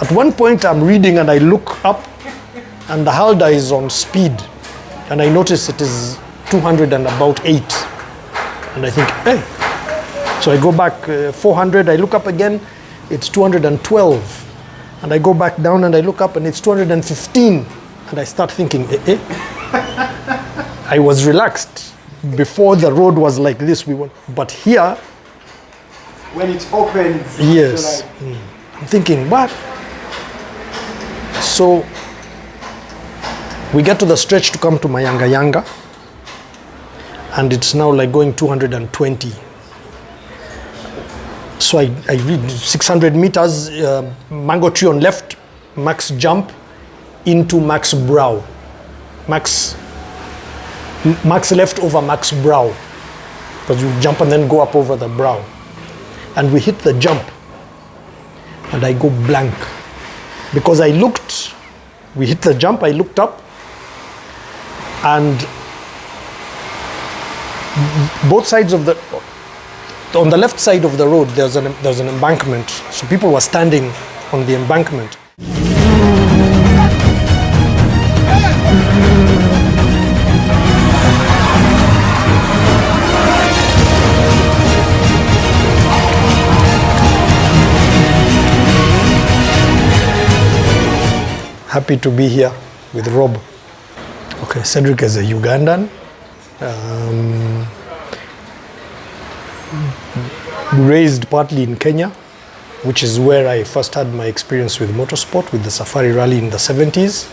At one point I'm reading and I look up and the Halda is on speed and I notice it is 208 and I think, hey. So I go back 400, I look up again, it's 212. And I go back down and I look up and it's 215. And I start thinking, I was relaxed. Before the road was like this, but here. When it opens. Yes. Like... I'm thinking, what? So we get to the stretch to come to Mayanga Yanga. And it's now like going 220. So I read 600 meters, mango tree on left, max jump into max brow. Max left over max brow. Because you jump and then go up over the brow. And we hit the jump. And I go blank. Because we hit the jump, I looked up. And both sides of on the left side of the road, there's an embankment. So people were standing on the embankment. Happy to be here with Rob. Okay, Cedric is a Ugandan. Raised partly in Kenya, which is where I first had my experience with motorsport, with the Safari Rally in the 70s.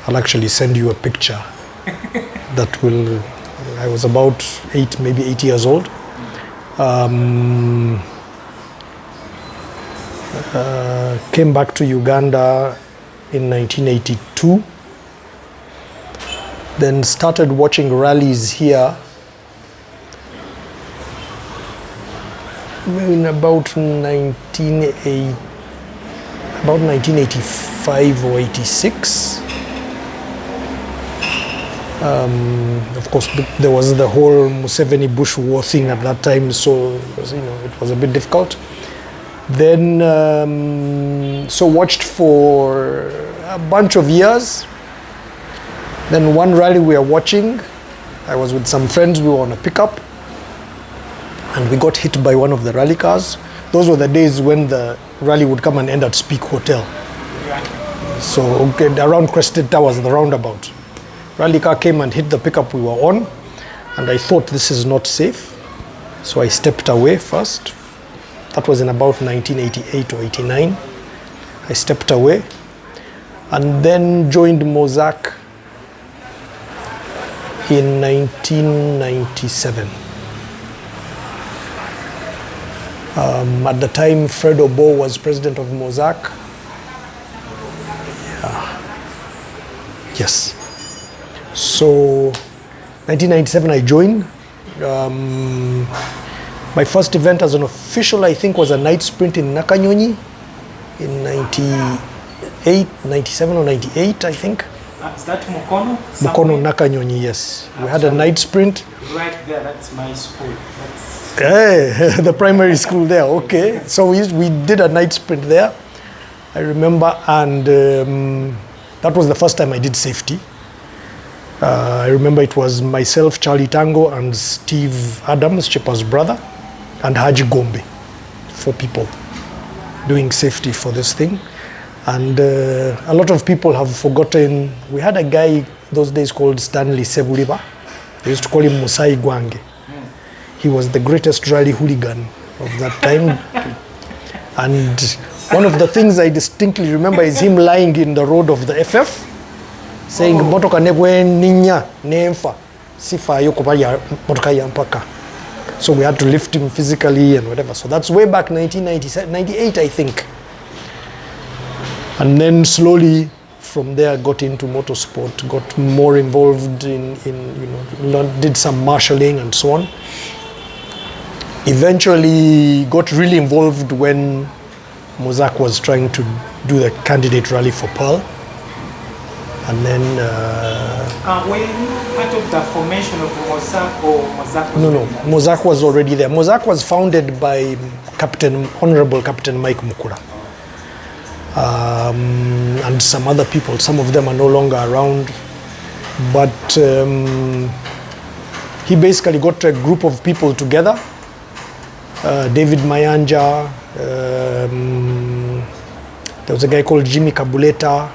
I'll actually send you a picture I was about 8 years old. Came back to Uganda in 1982. Then started watching rallies here in about 1985 or 86. Of course, there was the whole Museveni Bush War thing at that time, so it was a bit difficult. Then, so watched for a bunch of years. Then one rally we were watching, I was with some friends, we were on a pickup, and we got hit by one of the rally cars. Those were the days when the rally would come and end at Speak Hotel. So around Crested Towers, the roundabout. Rally car came and hit the pickup we were on, and I thought this is not safe. So I stepped away first. That was in about 1988 or 89. I stepped away and then joined Mozak in 1997. At the time, Fred Obo was president of Mozak. Yeah. Yes. So, 1997 I joined. My first event as an official, I think, was a night sprint in Nakanyonyi in 97 or 98, I think. Is that Mukono? Mukono, Nakanyonyi, yes. We had a night sprint. Right there, that's my school. Hey, the primary school there, okay. So we did a night sprint there, I remember, and that was the first time I did safety. I remember it was myself, Charlie Tango, and Steve Adams, Chipa's brother, and Haji Gombe, 4 people doing safety for this thing. And a lot of people have forgotten, we had a guy those days called Stanley Seburiba. They used to call him Musai Gwange. He was the greatest rally hooligan of that time. And one of the things I distinctly remember is him lying in the road of the FF, saying, "Motoka nebwe ninya nemfa sifa yoko ya motoka ya mpaka." So we had to lift him physically and whatever. So that's way back 1997, 98, I think. And then slowly from there got into motorsport, got more involved in did some marshalling and so on. Eventually got really involved when Mozak was trying to do the candidate rally for Pearl. And then... were you part of the formation of Mozak, or Mozak was No, Mozak was already there. Mozak was founded by Honorable Captain Mike Mukura. and some other people. Some of them are no longer around. But he basically got a group of people together. David Mayanja, there was a guy called Jimmy Kabuleta,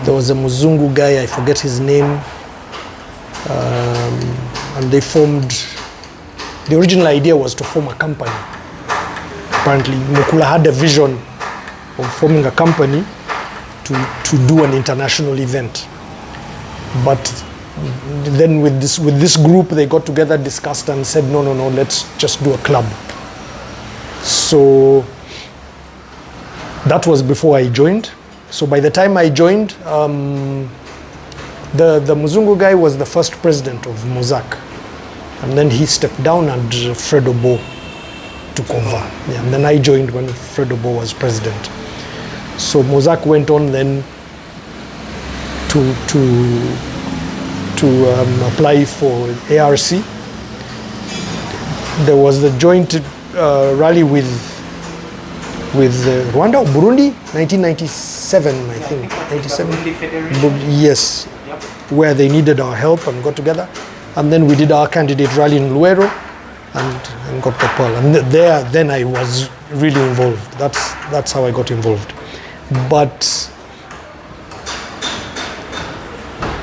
there was a Muzungu guy, I forget his name, and they formed, the original idea was to form a company. Apparently Mukula had a vision of forming a company to do an international event. But then with this group, they got together, discussed, and said, no, let's just do a club. So that was before I joined. So by the time I joined, the Muzungu guy was the first president of Mozak. And then he stepped down and Fred Obo took over. Yeah, and then I joined when Fred Obo was president. So Mozak went on then to apply for ARC. There was the joint rally with Rwanda or Burundi, 1997, I think. 97. Yes, Yep. where they needed our help and got together. And then we did our candidate rally in Luero and got the pearl. And then I was really involved. That's how I got involved. But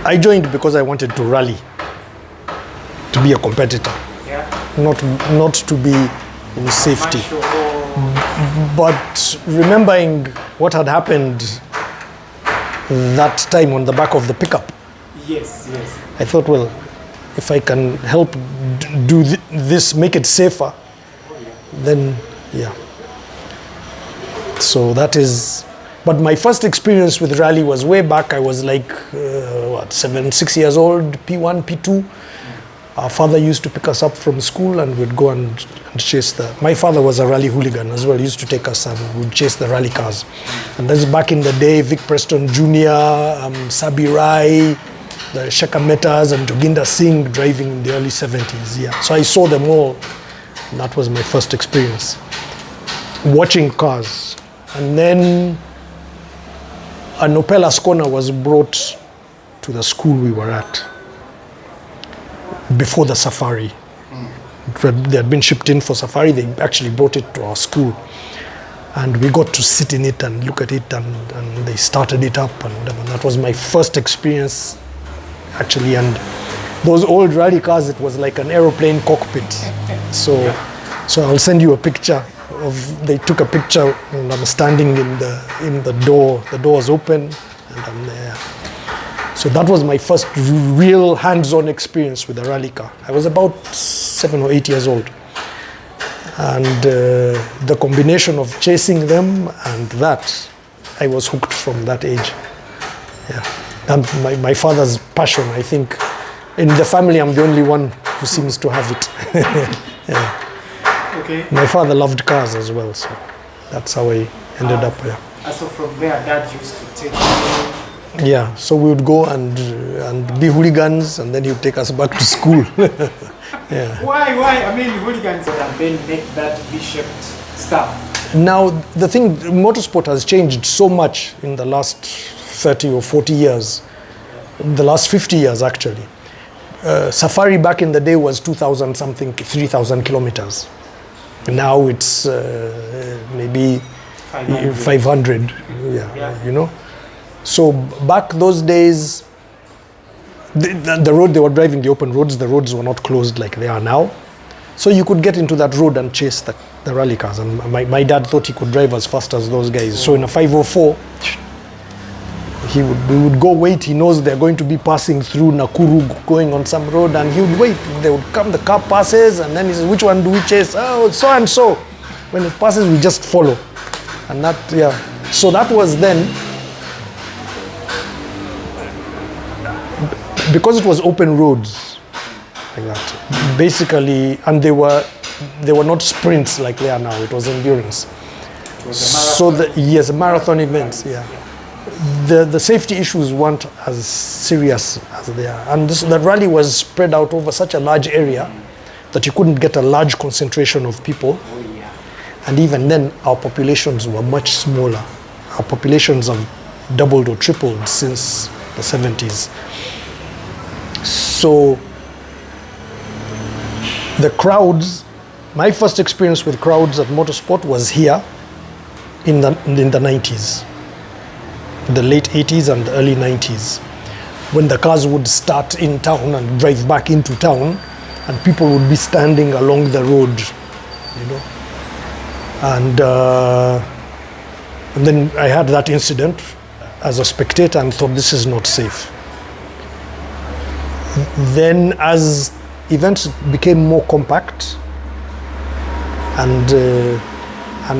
I joined because I wanted to rally, to be a competitor, Yeah. not to be in safety. But remembering what had happened that time on the back of the pickup, Yes. I thought, well, if I can help do this, make it safer, then yeah. So that is. But my first experience with rally was way back. I was like, 6 years old, P1, P2. Our father used to pick us up from school and we'd go and chase my father was a rally hooligan as well. He used to take us and we'd chase the rally cars. And that's back in the day, Vic Preston Jr., Sabi Rai, the Shaka Metas and Joginda Singh driving in the early 70s. Yeah. So I saw them all. And that was my first experience. Watching cars. And then an Opel Ascona was brought to the school we were at before the safari. They had been shipped in for safari. They actually brought it to our school. And we got to sit in it and look at it, and they started it up. And that was my first experience, actually. And those old rally cars, it was like an aeroplane cockpit. So I'll send you a picture. They took a picture and I'm standing in the door. The door was open and I'm there. So that was my first real hands-on experience with a rally car. I was about 7 or 8 years old. And the combination of chasing them and that, I was hooked from that age. Yeah. And my father's passion, I think, in the family I'm the only one who seems to have it. Yeah. Okay. My father loved cars as well, so that's how I ended up here. So from there, Dad used to take you. Yeah, so we would go and be hooligans, and then he would take us back to school. Yeah. Why? I mean, hooligans and then make that V-shaped stuff. Now, the thing, motorsport has changed so much in the last 30 or 40 years, the last 50 years actually. Safari back in the day was 2,000 something, 3,000 kilometers. Now it's maybe 500, yeah, you know. So back those days, the road they were driving, the open roads, the roads were not closed like they are now. So you could get into that road and chase the rally cars. And my dad thought he could drive as fast as those guys. So in a 504, we would go wait. He knows they're going to be passing through Nakuru, going on some road, and he would wait. They would come, the car passes, and then he says, which one do we chase? Oh, so and so. When it passes, we just follow. And that, yeah. So that was then, because it was open roads, like that, basically, and they were not sprints like they are now. It was endurance. So marathon events, yeah. The safety issues weren't as serious as they are. And the rally was spread out over such a large area that you couldn't get a large concentration of people. And even then, our populations were much smaller our populations have doubled or tripled since the 70s. So the crowds, my first experience with crowds at Motorsport was here in the 90s, the late 80s and early 90s, when the cars would start in town and drive back into town, and people would be standing along the road, you know. And then I had that incident as a spectator and thought, this is not safe. Then as events became more compact and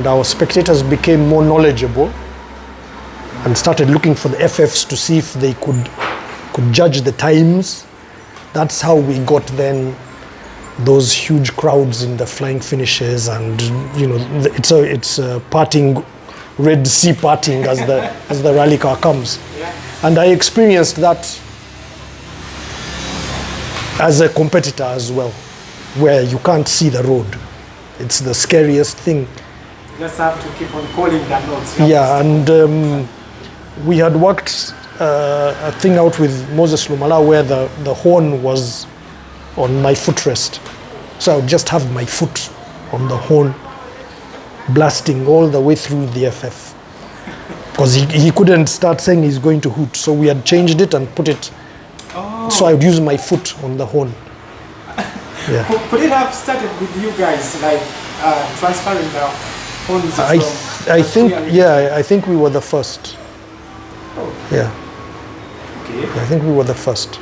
our spectators became more knowledgeable and started looking for the FFs to see if they could judge the times, that's how we got then those huge crowds in the flying finishes, and you know, it's a parting, Red Sea parting as the rally car comes. And I experienced that as a competitor as well, where you can't see the road. It's the scariest thing. You just have to keep on calling the notes. Yeah, and we had worked a thing out with Moses Lumala where the horn was on my footrest. So I would just have my foot on the horn, blasting all the way through the FF. Because he couldn't start saying he's going to hoot. So we had changed it and put it, so I would use my foot on the horn. Yeah. Could it have started with you guys, like transferring the horns I think we were the first. Oh. Yeah. Okay. I think we were the first.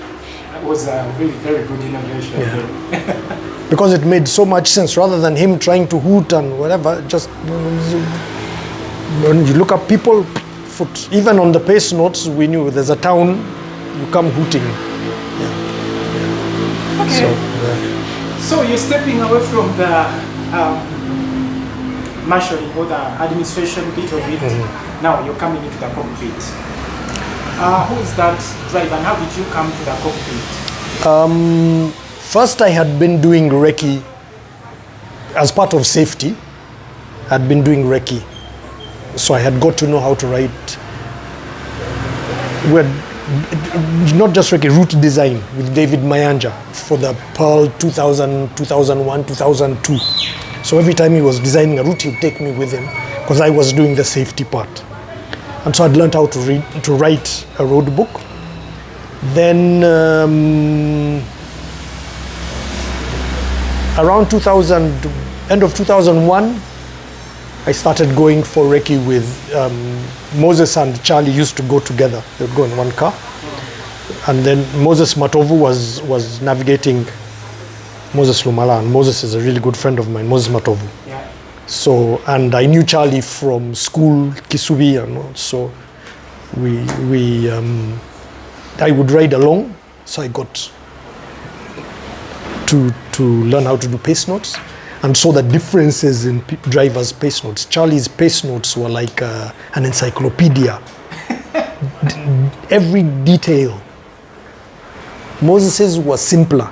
That was a really very good innovation. Yeah. Because it made so much sense, rather than him trying to hoot and whatever, just when you look up people, foot. Even on the pace notes, we knew there's a town, you come hooting. Yeah. Okay. So you're stepping away from the marshalling or the administration bit of it. Mm-hmm. Now you're coming into the cockpit. Who is that driver and how did you come to the cockpit? First I had been doing recce as part of safety. I'd been doing recce. So I had got to know how to write, not just recce, route design with David Mayanja for the Pearl 2000, 2001, 2002. So every time he was designing a route, he'd take me with him because I was doing the safety part. And so I'd learned how to write a road book. Then around 2000, end of 2001, I started going for recce with Moses and Charlie used to go together. They would go in one car. And then Moses Matovu was navigating Moses Lumala, and Moses is a really good friend of mine, Moses Matovu. Yeah. So, and I knew Charlie from school, Kisubi, and so I would ride along. So I got to learn how to do pace notes, and saw the differences in drivers' pace notes. Charlie's pace notes were like an encyclopedia. Every detail. Moses's was simpler.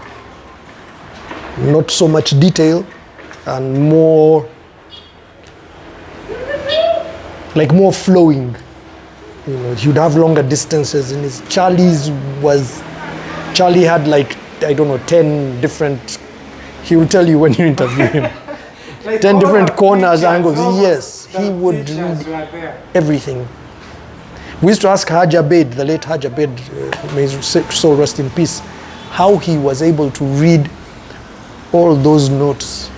Not so much detail, and more flowing. You know, he'd have longer distances in his. Charlie had like, I don't know, 10 different, he will tell you when you interview him. Like 10 different corners, angles. Yes, he would read everything. We used to ask Haj Abed, the late Haj Abed, may his soul rest in peace, how he was able to read all those notes.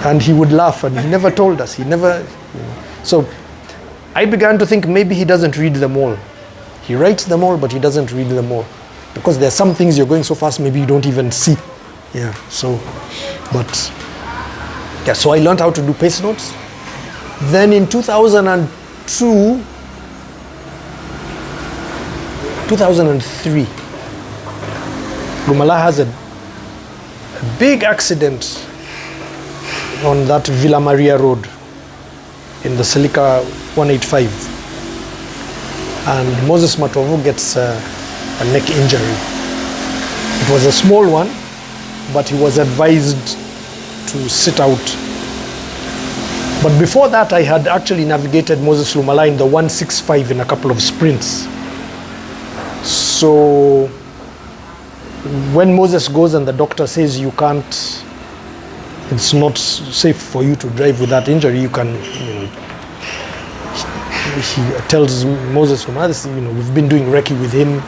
And he would laugh, and he never told us. He never, you know. So I began to think maybe he doesn't read them all. He writes them all, but he doesn't read them all. Because there are some things you're going so fast, maybe you don't even see. Yeah, so, but, yeah, so I learned how to do pace notes. Then in 2002, 2003, Lumala has a big accident on that Villa Maria Road in the Silica 185. And Moses Matovu gets a neck injury. It was a small one, but he was advised to sit out But before that, I had actually navigated Moses Lumala in the 165 in a couple of sprints. So when Moses goes and the doctor says you can't, it's not safe for you to drive with that injury, you can, he tells Moses Lumala, we've been doing recce with him.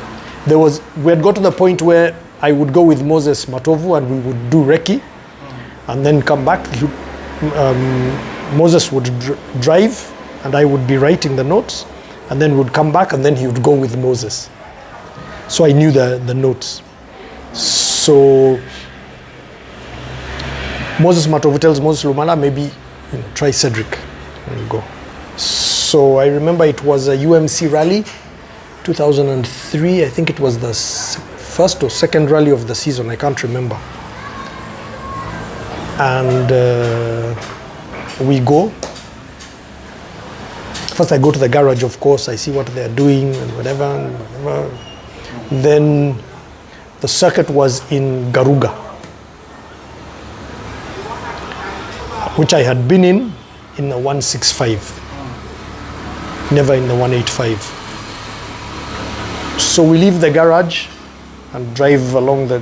We had got to the point where I would go with Moses Matovu and we would do recce and then come back. Moses would drive and I would be writing the notes, and then would come back and then he would go with Moses. So I knew the notes. So Moses Matovu tells Moses Lumala, maybe try Cedric and go. So I remember it was a UMC rally, 2003. I think it was the first or second rally of the season. I can't remember. And we go. First I go to the garage, of course. I see what they're doing and whatever. Then the circuit was in Garuga, which I had been in the 165, never in the 185. So we leave the garage and drive along the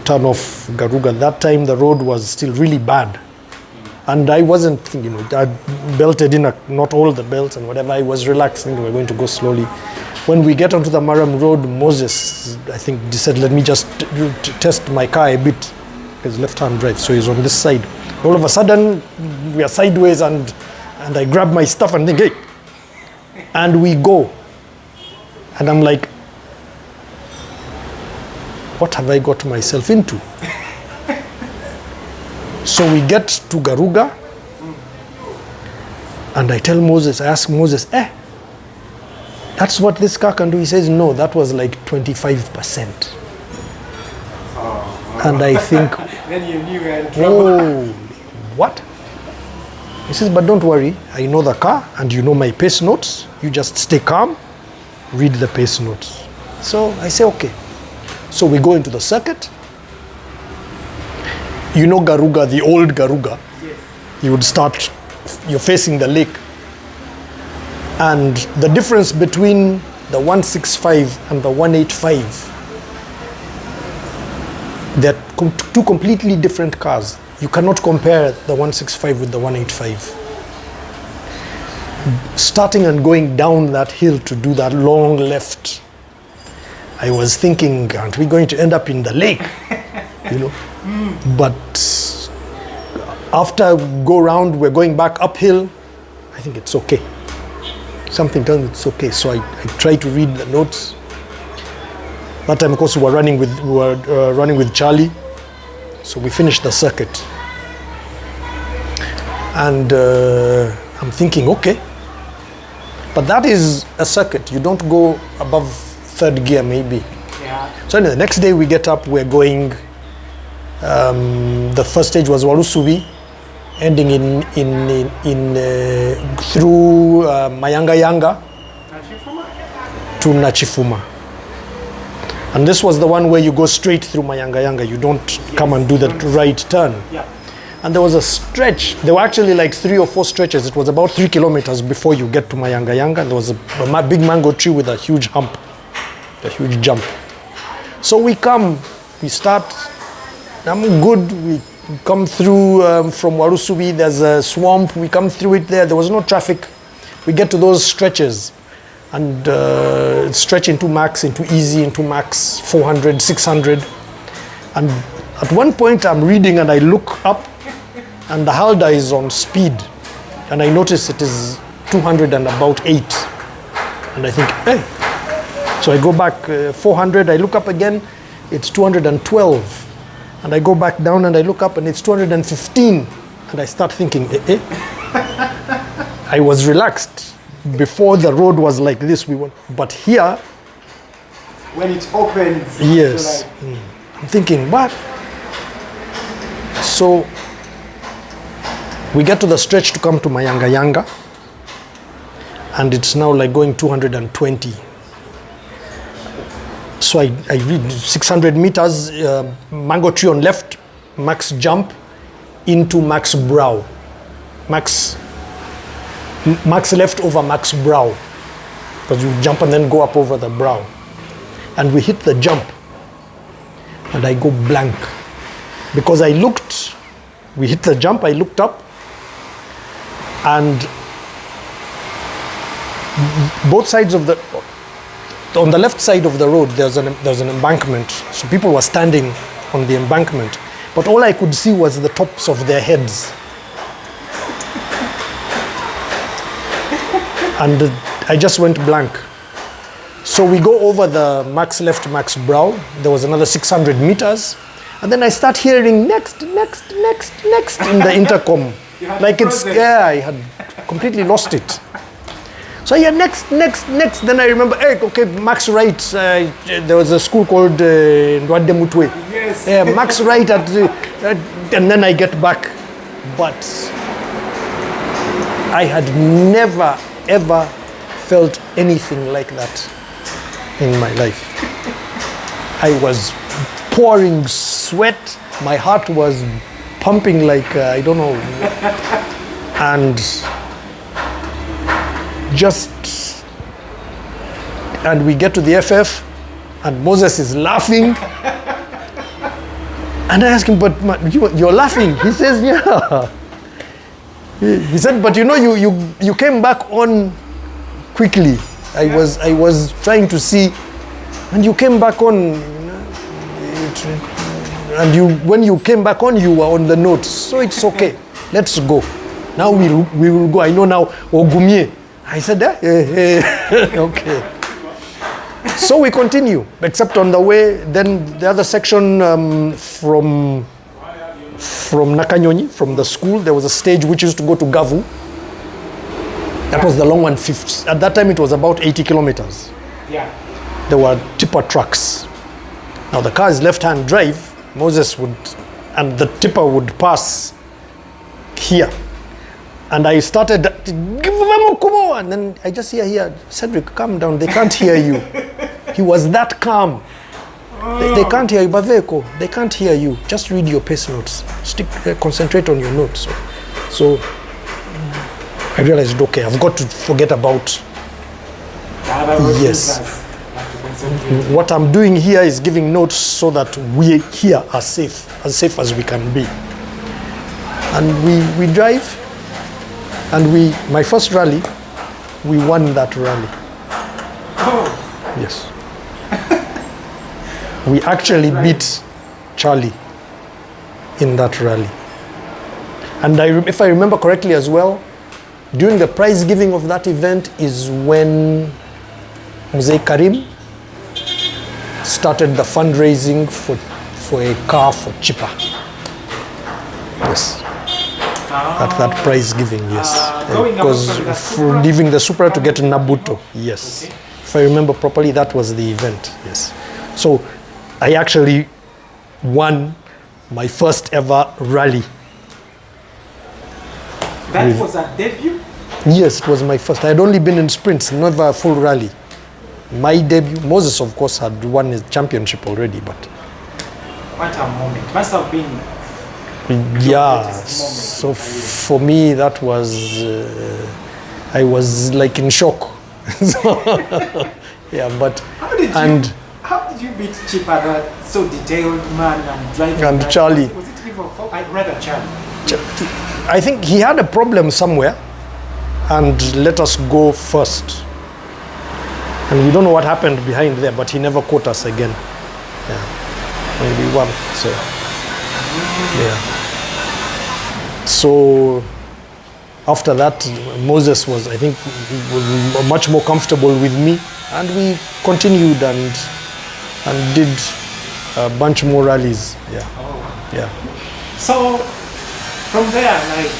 turn off Garuga. That time the road was still really bad. And I wasn't thinking, I belted in not all the belts and whatever. I was relaxed, thinking we're going to go slowly. When we get onto the Maram Road, Moses, I think, said, let me just test my car a bit. His left-hand drive, so he's on this side. All of a sudden, we are sideways and I grab my stuff and think, hey. And we go. And I'm like, what have I got myself into? So we get to Garuga, and I tell Moses, I ask Moses, that's what this car can do? He says, no, that was like 25%. And I think, then you knew you had trouble. what? He says, but don't worry, I know the car, and you know my pace notes. You just stay calm, read the pace notes. So I say, okay. So we go into the circuit. You know Garuga, the old Garuga. Yes. You would start, you're facing the lake. And the difference between the 165 and the 185, they're two completely different cars. You cannot compare the 165 with the 185. Starting and going down that hill to do that long left, I was thinking, aren't we going to end up in the lake? But after go round, we're going back uphill. I think it's okay. Something tells me it's okay. So I try to read the notes. That time, of course, we were running with Charlie. So we finished the circuit. And I'm thinking, okay. But that is a circuit. You don't go above third gear, maybe. Yeah. So anyway, the next day we get up, we're going. The first stage was Walusubi, ending through Mayanga Yanga to Nachifuma. And this was the one where you go straight through Mayanga Yanga. You don't come and do the right turn. Yeah. And there was a stretch. There were actually like 3 or 4 stretches. It was about 3 kilometers before you get to Mayanga Yanga. And there was a big mango tree with a huge hump, a huge jump. So we start. I'm good. We come through from Warusubi. There's a swamp. We come through it there. There was no traffic. We get to those stretches and stretch into max, into easy, into max, 400, 600. And at one point I'm reading and I look up and the Halda is on speed. And I notice it is 200 and about 8. And I think, hey. So I go back 400. I look up again. It's 212. And I go back down and I look up and it's 215. And I start thinking, I was relaxed. Before the road was like this, but here. When it opens. Yes. I'm thinking, what? So we get to the stretch to come to Mayanga Yanga. And it's now like going 220. So I read 600 meters, mango tree on left, max jump into max brow. Max Max left over Max brow, because you jump and then go up over the brow. And we hit the jump, and I go blank. Because we hit the jump, I looked up, and both sides on the left side of the road, there's an embankment. So people were standing on the embankment, but all I could see was the tops of their heads. And I just went blank. So we go over the Max left, Max brow. There was another 600 meters. And then I start hearing next in the intercom. Like I had completely lost it. So yeah, next. Then I remember, hey, okay, Max right. There was a school called Ndwade Mutwe. Yes. Yeah, Max right and then I get back. But I had never, ever felt anything like that in my life. I was pouring sweat. My heart was pumping like, I don't know. And we get to the FF, and Moses is laughing. And I ask him, but you're laughing? He says, yeah. He said, but you came back on quickly. I was trying to see, and you came back on. And when you came back on, you were on the notes. So it's okay. Let's go. Now we will go. I know now, Ogumie. I said, okay. So we continue, except on the way, then the other section from Nakanyonyi, from the school, there was a stage which used to go to Gavu. That was the long one. At that time, it was about 80 kilometers. Yeah. There were tipper trucks. Now the car is left-hand drive. Moses and the tipper would pass here. And I started, and then I just hear, Cedric, calm down, they can't hear you. He was that calm. They can't hear you, Baveko, they can't hear you. Just read your pace notes. Concentrate on your notes. So I realized, okay, I've got to forget about, yes. What I'm doing here is giving notes so that we here are safe as we can be. And we drive. And my first rally, we won that rally. Oh. Yes. We actually beat Charlie in that rally. And if I remember correctly as well, during the prize giving of that event is when Mzee Karim started the fundraising for a car for Chipa. Yes. At that prize giving, yes. Because for leaving the Supra to get Nabuto, yes. Okay. If I remember properly, that was the event, yes. So I actually won my first ever rally. That was a debut? Yes, it was my first. I had only been in sprints, never a full rally. My debut, Moses of course had won his championship already, but... What a moment. Must have been... Yeah, so for me that was, I was like in shock. Yeah, but... How did you beat Chipa, that so detailed man and driving? And Charlie. Was it even, I'd rather Charlie. I think he had a problem somewhere and let us go first. And we don't know what happened behind there, but he never caught us again. Yeah, and we won, so... Yeah. So after that, Moses was, I think, was much more comfortable with me, and we continued and did a bunch more rallies. Yeah. Oh. Yeah. So from there, like,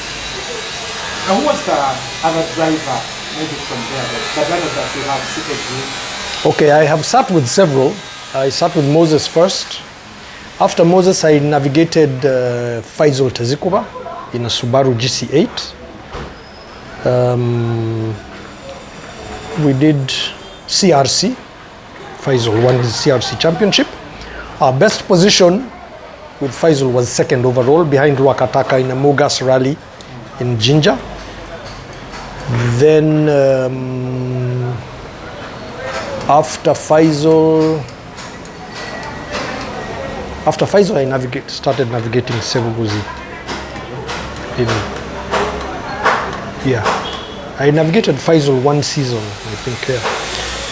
who was the other driver? Maybe from there, the driver that you have seated with? Okay, I have sat with several. I sat with Moses first. After Moses, I navigated Faisal Tezikuba in a Subaru GC8. We did CRC. Faisal won his CRC championship. Our best position with Faisal was second overall behind Rwakataka in a Mogas rally in Jinja. Then after Faisal, I started navigating Sebuguzi. I navigated Faisal one season, I think.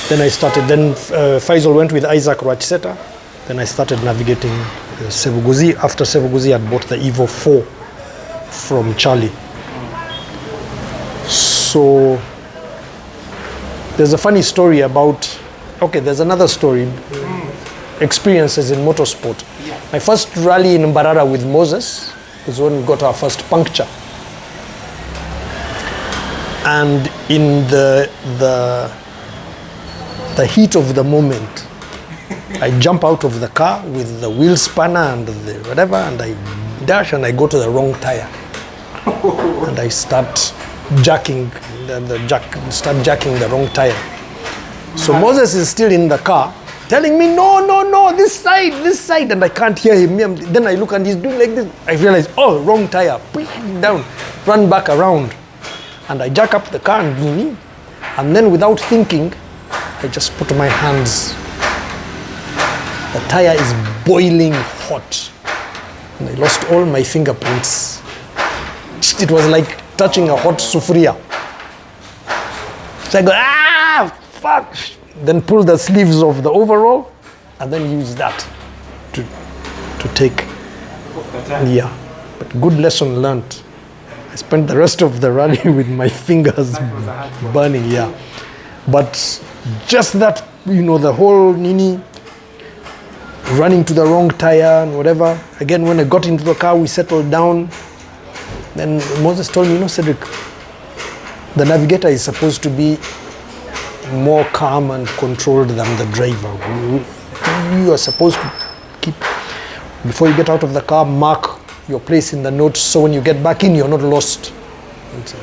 Then Faisal went with Isaac Rachseta. Then I started navigating Sebuguzi. After Sebuguzi, I bought the Evo 4 from Charlie. So there's a funny story about, there's another story, experiences in motorsport. My first rally in Mbarara with Moses was when we got our first puncture. And in the heat of the moment, I jump out of the car with the wheel spanner and the whatever, and I dash and I go to the wrong tire. And I start jacking jacking the wrong tire. So Moses is still in the car telling me, no, this side, and I can't hear him. Then I look and he's doing like this. I realize, wrong tire. Down, run back around. And I jack up the car and then without thinking, I just put my hands. The tire is boiling hot. And I lost all my fingerprints. It was like touching a hot sufria. So I go, fuck. Then pull the sleeves of the overall and then use that to take. Yeah, but good lesson learned. I spent the rest of the rally with my fingers burning, But just that, the whole Nini, running to the wrong tire and whatever. Again, when I got into the car, we settled down. Then Moses told me, Cedric, the navigator is supposed to be more calm and controlled than the driver. You are supposed to keep, before you get out of the car, mark your place in the notes, so when you get back in, you're not lost. So,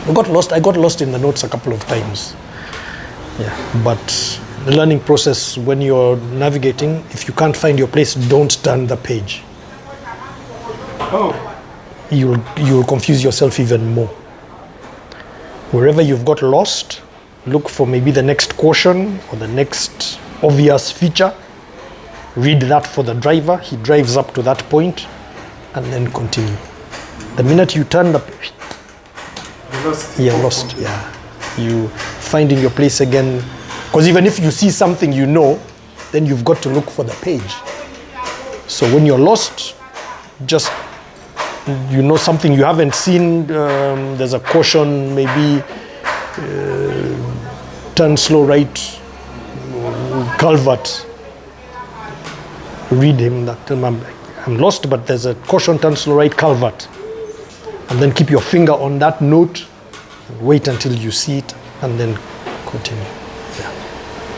I got lost in the notes a couple of times. But the learning process, when you're navigating, if you can't find your place, don't turn the page. You'll confuse yourself even more. Wherever you've got lost, look for maybe the next caution or the next obvious feature. Read that for the driver. He drives up to that point and then continue. The minute you turn the page, you're lost. You finding your place again. Because even if you see something then you've got to look for the page. So when you're lost, just something you haven't seen, there's a caution, maybe turn slow right, culvert. Read him that, tell him I'm lost, but there's a caution, turn slow right, culvert. And then keep your finger on that note, wait until you see it, and then continue.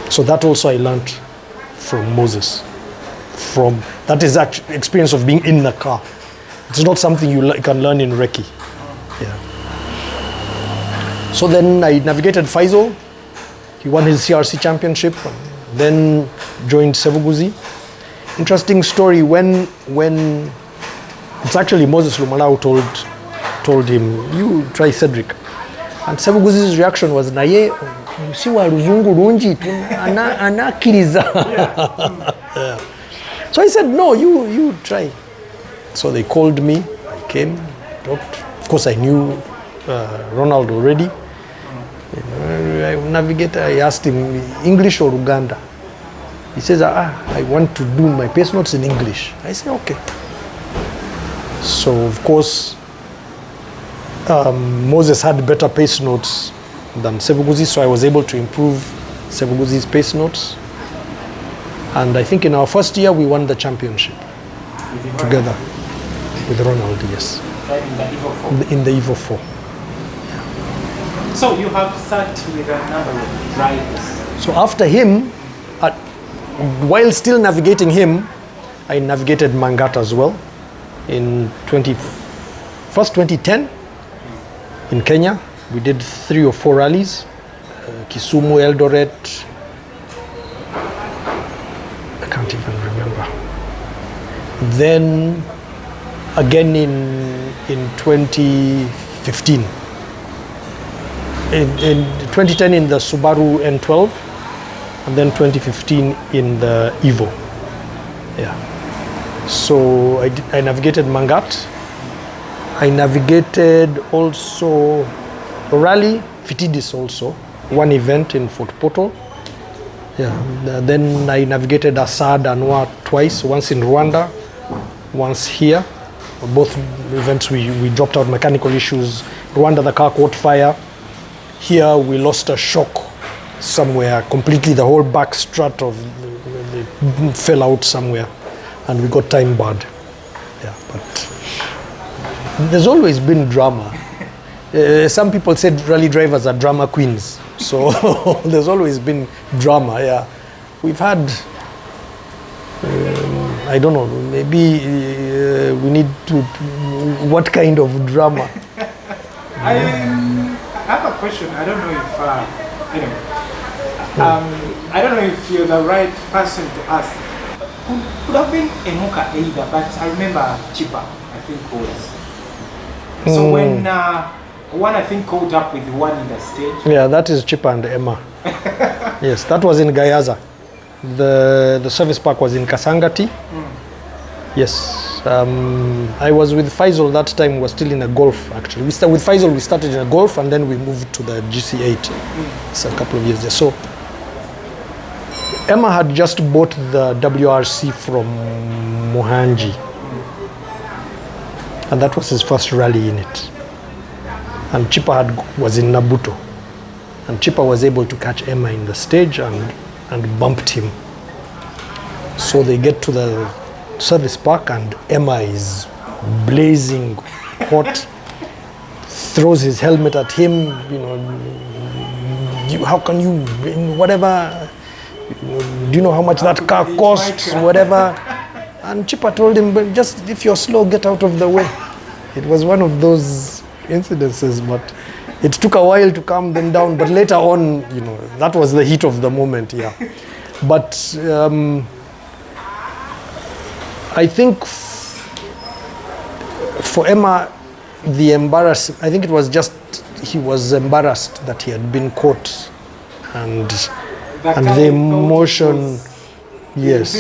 So that also I learned from Moses. That is actually experience of being in the car. It's not something you can learn in recce. So then I navigated Faisal. He won his CRC championship, then joined Sebuguzi. Interesting story, when it's actually Moses Lumalau told him, you try Cedric. And Sebuguzi's reaction was, naye, usiwa ruzungu runji, anakiriza. So I said, no, you try. So they called me, I came, talked. Of course I knew Ronald already. Navigator, I asked him, English or Uganda? He says, I want to do my pace notes in English. I say, okay. So of course, Moses had better pace notes than Sebuguzi, so I was able to improve Sebuguzi's pace notes. And I think in our first year, we won the championship together with Ronald, yes. In the Evo 4. So you have sat with a number of drivers. So after him, while still navigating him, I navigated Mangata as well in 2010 in Kenya. We did 3 or 4 rallies, Kisumu, Eldoret, I can't even remember. Then again in 2015, in 2010 in the Subaru N12, and then 2015 in the Evo. Yeah. So I navigated Mangat. I navigated also Rally, Fitidis also, one event in Fort Portal. Yeah. Then I navigated Assad Anwar twice, once in Rwanda, once here. Both events we dropped out mechanical issues. Rwanda, the car caught fire. Here we lost a shock somewhere, completely the whole back strut of the fell out somewhere, and we got time barred. Yeah, but there's always been drama. Some people said rally drivers are drama queens, so there's always been drama. Yeah, we've had I don't know, maybe we need to, what kind of drama? I have a question. I don't know if I don't know if you're the right person to ask. Could have been Emuka either, but I remember Chipa, I think was. So when one I think caught up with one in the stage. Yeah, that is Chipa and Emma. Yes, that was in Gayaza. The service park was in Kasangati. Yes, I was with Faisal that time. We were still in a Golf actually. With Faisal we started in a Golf and then we moved to the GC8. It's a couple of years there. So Emma had just bought the WRC from Mohanji, and that was his first rally in it. And Chipa was in Nabuto, and Chipa was able to catch Emma in the stage and bumped him. So they get to the service park and Emma is blazing hot, throws his helmet at him, how can you, whatever, do you know how much that car costs, whatever. And Chipa told him, but just if you're slow, get out of the way. It was one of those incidences, but it took a while to calm them down, but later on, that was the heat of the moment, yeah. But I think for Emma, the I think it was just, he was embarrassed that he had been caught, and the emotion, yes,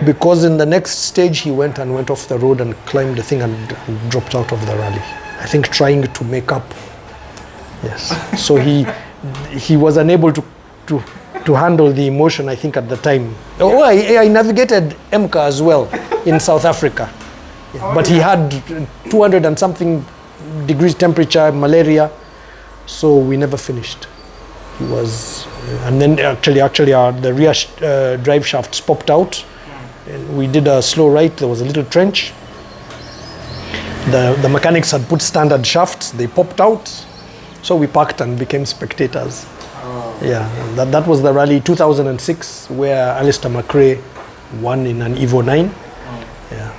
because in the next stage he went off the road and climbed the thing and dropped out of the rally. I think trying to make up. Yes. So he was unable to handle the emotion, I think, at the time. Oh, I navigated MK as well in South Africa. Yeah. But he had 200 and something degrees temperature, malaria, so we never finished. He was, and then actually the rear drive shafts popped out. And we did a slow right, there was a little trench. The mechanics had put standard shafts, they popped out, so we parked and became spectators. Yeah, that was the rally 2006 where Alistair McRae won in an Evo 9. Yeah,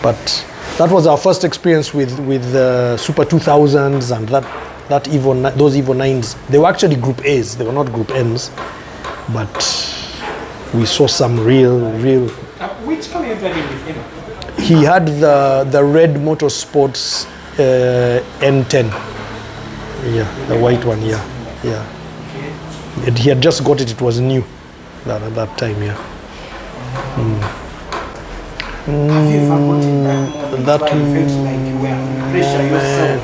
but that was our first experience with the Super 2000s and that those Evo 9s. They were actually Group A's, they were not Group M's, but we saw some real. Which car are you driving with him? He had the red Motorsports N10. Yeah, the white one. Yeah. He had just got it. It was new at that time. Yeah. Have you ever got like you were under pressure yourself?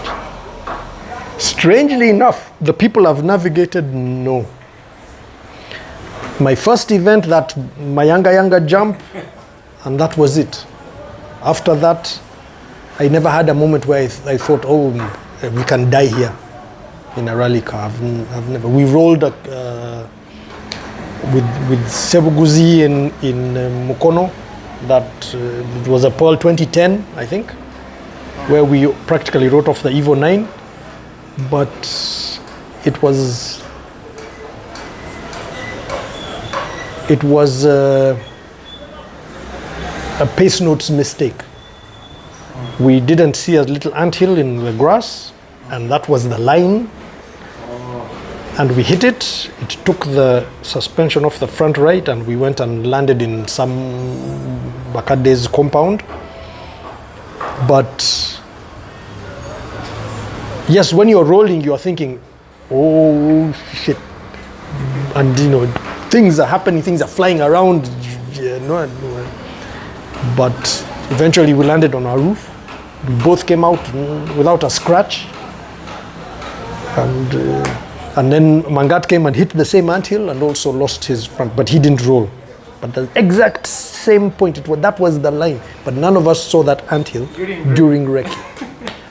Strangely enough, the people I've navigated, no. My first event, that Mayanga jump, and that was it. After that, I never had a moment where I thought, oh, we can die here in a rally car. I've never. We rolled with Sebuguzi in Mukono. That it was a Pearl 2010, I think, where we practically wrote off the Evo 9. But it was a pace notes mistake. We didn't see a little anthill in the grass, and that was the line. And we hit it. It took the suspension off the front right, and we went and landed in some Bakade's compound. But Yes, when you're rolling, you're thinking, oh shit. And things are happening, things are flying around. But eventually we landed on our roof. We both came out without a scratch. And then Mangat came and hit the same anthill and also lost his front, but he didn't roll. But the exact same point, that was the line. But none of us saw that anthill during recce.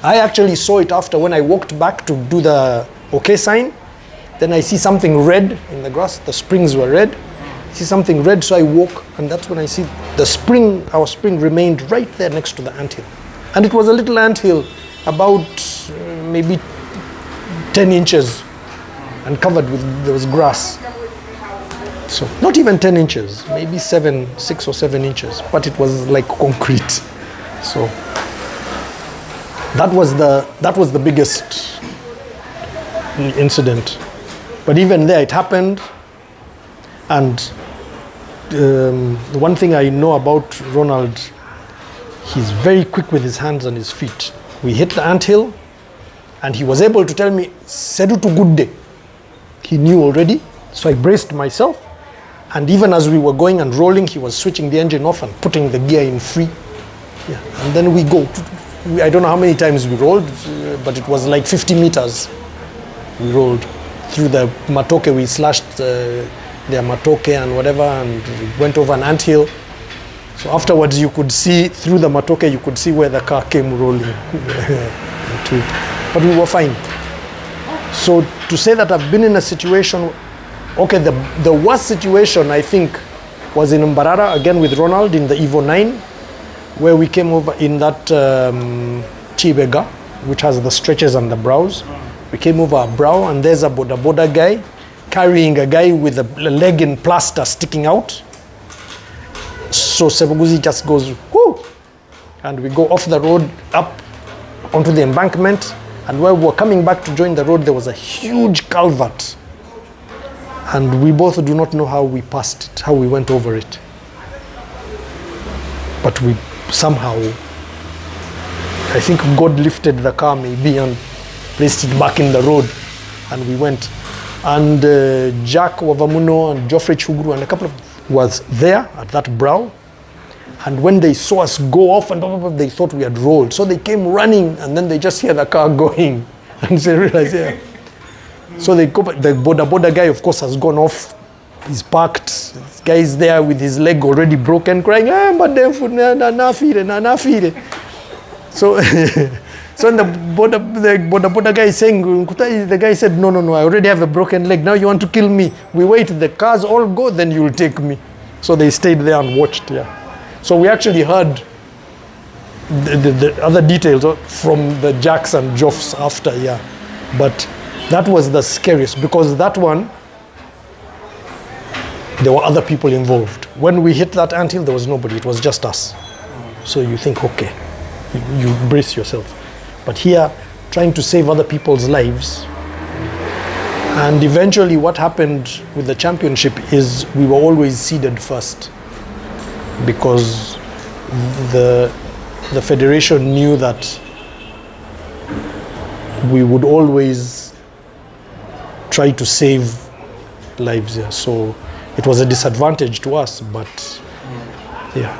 I actually saw it after when I walked back to do the okay sign. Then I see something red in the grass. The springs were red. I see something red, so I walk, and that's when I see the spring. Our spring remained right there next to the anthill, and it was a little anthill, about maybe 10 inches, and covered with there was grass. So not even 10 inches, maybe 6 or 7 inches, but it was like concrete. So that was the biggest incident. But even there, it happened. And the one thing I know about Ronald, he's very quick with his hands and his feet. We hit the anthill, and he was able to tell me, "Sedu to good day." He knew already, so I braced myself. And even as we were going and rolling, he was switching the engine off and putting the gear in free. Yeah. And then we go. I don't know how many times we rolled, but it was like 50 meters. We rolled through the matoke. We slashed their matoke and whatever, and went over an anthill. So afterwards, you could see through the matoke, you could see where the car came rolling. But we were fine. So to say that I've been in a situation, okay, the worst situation I think was in Mbarara, again with Ronald in the Evo 9, where we came over in that Chibega, which has the stretches and the brows. We came over a brow, and there's a boda guy carrying a guy with a leg in plaster sticking out. So Sebuguzi just goes, whoo! And we go off the road up onto the embankment. And where we were coming back to join the road, there was a huge culvert. And we both do not know how we passed it, how we went over it. But we somehow, I think God lifted the car maybe and placed it back in the road, and we went. And Jack Wavamuno and Geoffrey Chuguru and a couple of was there at that brow. And when they saw us go off and blah, blah, blah, they thought we had rolled. So they came running, and then they just hear the car going. And they realized, yeah. So they go, the boda guy, of course, has gone off. He's parked. This guy is there with his leg already broken, crying, So, so the boda guy is saying, the guy said, no, I already have a broken leg. Now you want to kill me. We wait, the cars all go, then you'll take me. So they stayed there and watched, yeah. So we actually heard the other details from the Jacks and Joffs after, yeah. But that was the scariest, because that one, there were other people involved. When we hit that anthill, there was nobody, it was just us. So you think, okay, you brace yourself. But here, trying to save other people's lives. And eventually what happened with the championship is we were always seeded first, because the federation knew that we would always try to save lives. Yeah. So it was a disadvantage to us, but yeah.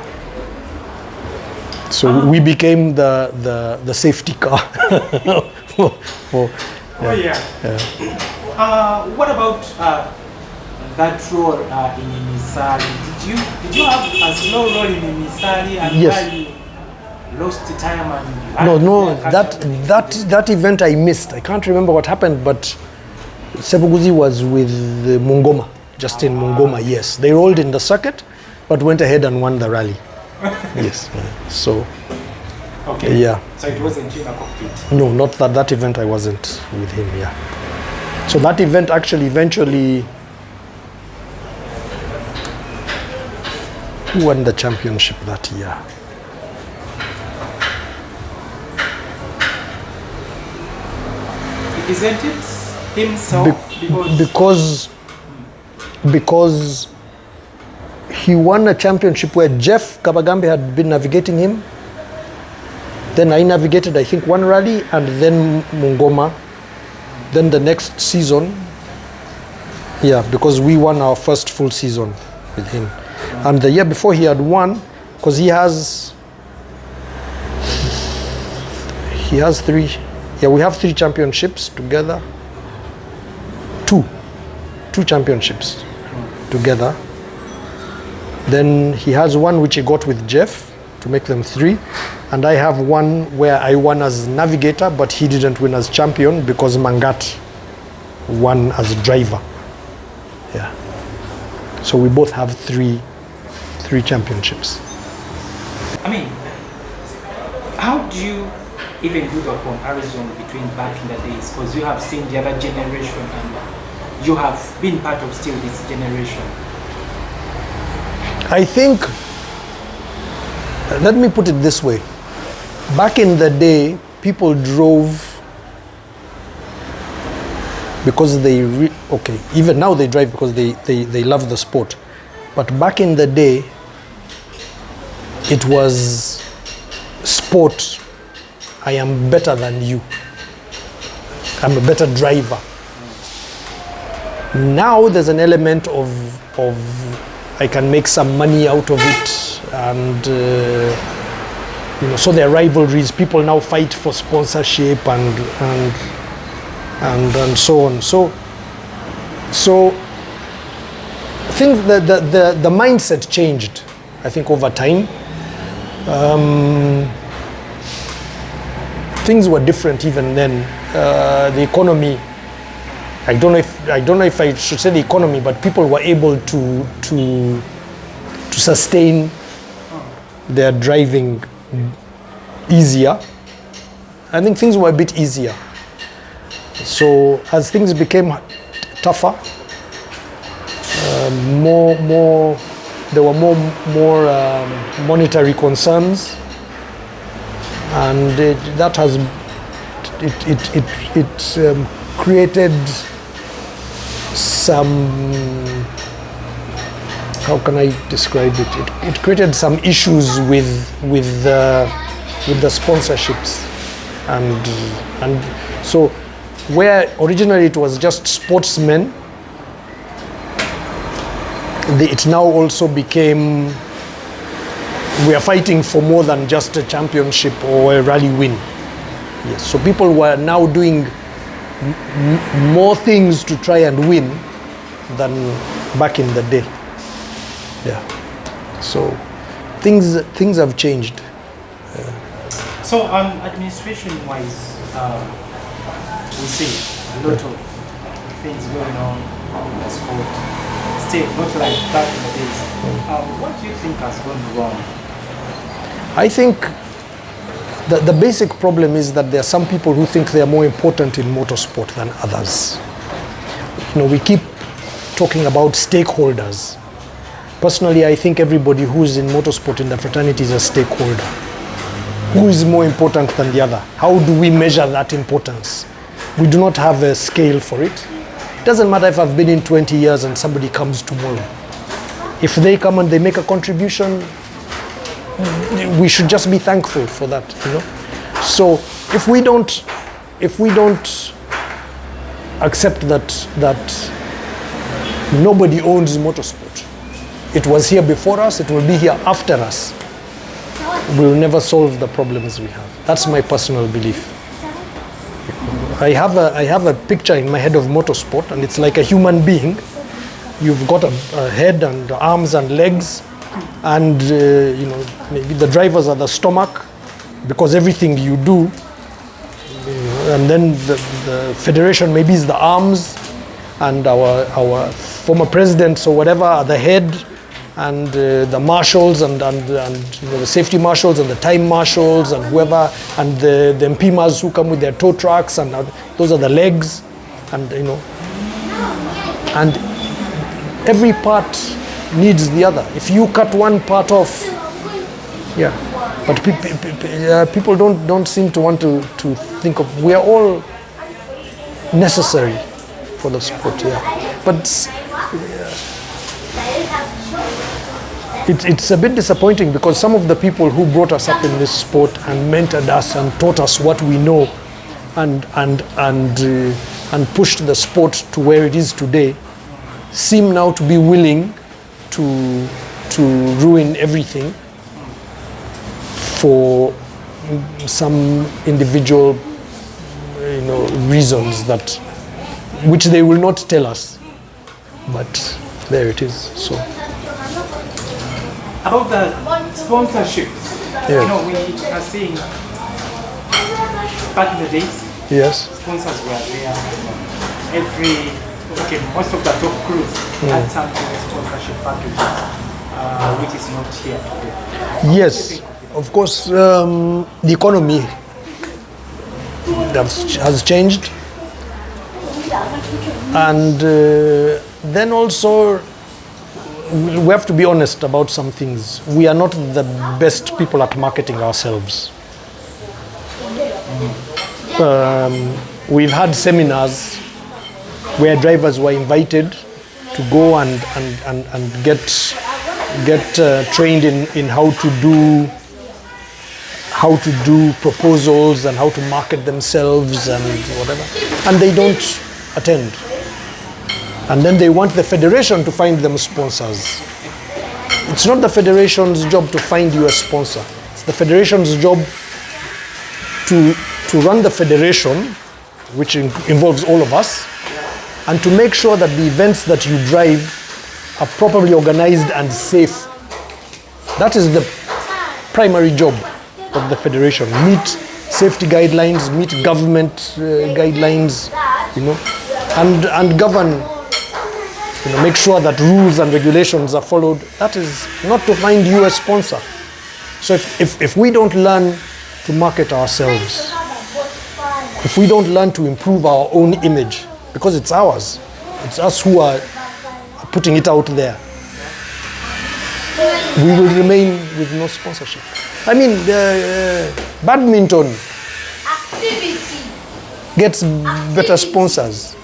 So we became the safety car. What about that role in Misali? Did you have a slow role in Misali, and yes. you lost time and you had No, that event I missed. I can't remember what happened, but Sebuguzi was with Mungoma, Justin Mungoma, yes. They rolled in the circuit, but went ahead and won the rally. Yes, so. Okay. Yeah. So it wasn't in a cockpit? No, not that event I wasn't with him, yeah. So that event actually eventually, who won the championship that year? Isn't it himself? Because he won a championship where Jeff Kabagambe had been navigating him. Then I navigated, I think, one rally, and then Mungoma. Then the next season, yeah, because we won our first full season with him. And the year before he had won, because he has three, yeah, we have 3 championships together. Two championships together. Then he has one which he got with Jeff to make them 3. And I have one where I won as navigator, but he didn't win as champion because Mangat won as driver. Yeah. So we both have three championships. I mean, how do you even do the comparison between back in the days? Because you have seen the other generation and you have been part of still this generation. I think, let me put it this way. Back in the day, people drove because even now they drive because they love the sport. But back in the day, it was sport. I am better than you. I'm a better driver. Now there's an element of I can make some money out of it, and so there are rivalries. People now fight for sponsorship and so on. So things, the mindset changed, I think, over time. Things were different even then. The economy, I don't know if I should say the economy, but people were able to sustain their driving easier. I think things were a bit easier. So as things became tougher, there were more monetary concerns, and that has created some, how can I describe it? It created some issues with the sponsorships, and so where originally it was just sportsmen, it now also became, we are fighting for more than just a championship or a rally win. Yes, so people were now doing more things to try and win than back in the day. Yeah. So things have changed. So administration-wise, we see a lot of things going on in the sport. Still, not like back in the days. What do you think has gone wrong? I think the basic problem is that there are some people who think they are more important in motorsport than others. We keep talking about stakeholders. Personally, I think everybody who is in motorsport in the fraternity is a stakeholder. Who is more important than the other? How do we measure that importance? We do not have a scale for it. It doesn't matter if I've been in 20 years and somebody comes tomorrow. If they come and they make a contribution, we should just be thankful for that, So if we don't accept that nobody owns motorsport, it was here before us, it will be here after us, we will never solve the problems we have. That's my personal belief. I have a picture in my head of motorsport, and it's like a human being. You've got a head and arms and legs, and maybe the drivers are the stomach, because everything you do, and then the federation maybe is the arms, and our former presidents or whatever are the head, and the marshals and the safety marshals and the time marshals and whoever, and the MPMAs who come with their tow trucks, and those are the legs, and and every part needs the other. If you cut one part off, yeah, but people don't seem to want to think of, we are all necessary for the sport, yeah. But It's a bit disappointing because some of the people who brought us up in this sport and mentored us and taught us what we know and pushed the sport to where it is today seem now to be willing to ruin everything for some individual reasons which they will not tell us, but there it is. So about the sponsorships, yes. We are seeing back in the days, Yes. sponsors were there. Most of the top crews had some sponsorship packages, which is not here today. Yes, of course, the economy has changed, and then also we have to be honest about some things. We are not the best people at marketing ourselves. We've had seminars where drivers were invited to go and get trained in how to do proposals and how to market themselves and whatever, and they don't attend. And then they want the federation to find them sponsors. It's not the federation's job to find you a sponsor. It's the federation's job to run the federation, which involves all of us, and to make sure that the events that you drive are properly organized and safe. That is the primary job of the federation. Meet safety guidelines, meet government guidelines, and govern, make sure that rules and regulations are followed. That is not to find you a sponsor. So if we don't learn to market ourselves, if we don't learn to improve our own image, because it's ours, it's us who are putting it out there, we will remain with no sponsorship. I mean, badminton gets better sponsors.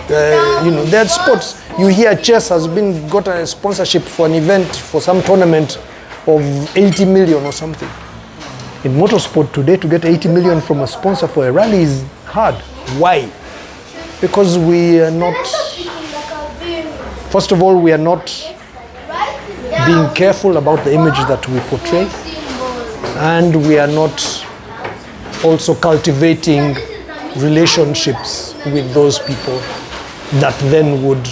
There are sports. You hear chess has got a sponsorship for an event, for some tournament of 80 million or something. In motorsport today, to get 80 million from a sponsor for a rally is hard. Why? Because we are not, first of all, we are not being careful about the image that we portray, and we are not also cultivating relationships with those people that then would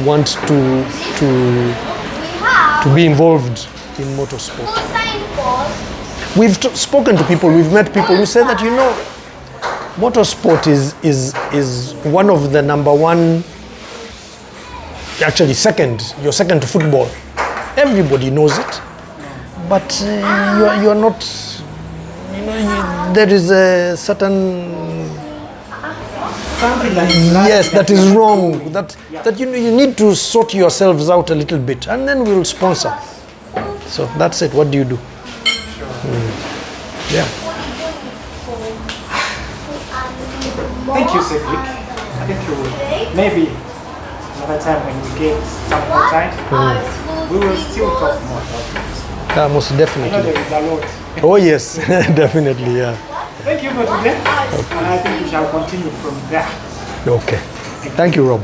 want to be involved in motorsport. We've spoken to people, we've met people who say that, motorsport is one of the number one, actually you're second to football. Everybody knows it, but you're not, there is a certain, Something that is that is wrong, that you need to sort yourselves out a little bit, and then we'll sponsor. So that's it. What do you do? Yeah. Thank you, Cedric. I think you will. Maybe another time when we get some more time, we will still talk more about this. Most I know definitely. there is a lot. Oh yes, definitely. Yeah. Thank you for today, and I think we shall continue from there. Okay. Thank you, Rob.